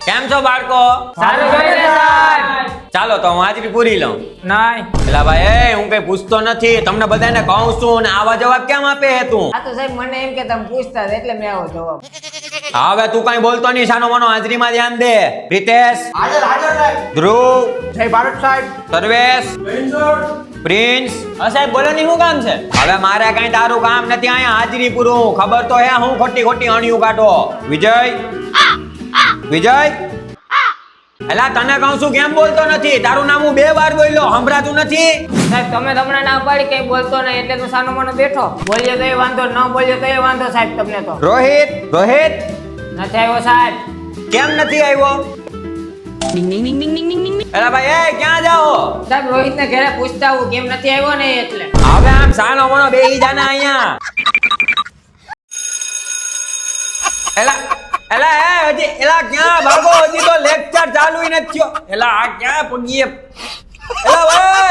કેમ છો બાળકો? સારું છે સાહેબ. ચાલો તો હું હાજરી પૂરી લઉં. નહીં. એલા ભાઈ હું કઈ પૂછતો નથી, તમને બધાને કહું છું ને આવા જવાબ કેમ આપે હે તું? આ તો સાહેબ મને એમ કે તમે પૂછતા હતા એટલે મેં આવો જવાબ. હવે તું કઈ બોલતો નહીં, સાનો મનો હાજરીમાં ધ્યાન દે. પ્રિતેશ, હાજર હાજર સાહેબ. ધ્રુવ, જય ભારત સાહેબ. સર્વેશ, પ્રિન્સ. હા સાહેબ બોલો ની શું કામ છે? હવે મારે કઈ તારું કામ નથી, અહીંયા હાજરી પૂરું. ખબર તો હે હું ખોટી ખોટી અણિયું કાઢો. વિજય, વિજય, એલા તને કહું છું કેમ બોલતો નથી? તારું નામ હું 2 વાર બોલ્યો, સંભળાતું નથી? સાહેબ તમે તમને ના પાડી કઈ બોલતો નહીં એટલે તો સાનો મનો બેઠો. બોલ્યો તો એ વાંધો, ન બોલ્યો તો એ વાંધો સાહેબ તમને તો. રોહિત, રોહિત નથી આવ્યો સાહેબ. કેમ નથી આવ્યો? એલા ભાઈ એ ક્યાં જાઓ? સાહેબ રોહિત ને ઘરે પૂછતા હું કેમ નથી આવ્યો ને એટલે. હવે આમ સાનો મનો બેહી જાને અહીંયા. એલા એલા એ હજી એલા ક્યાં ભાગો? હજી તો લેક્ચર ચાલુ ય નથી થયો. એલા આ ક્યાં પગીએ? એલા ભાઈ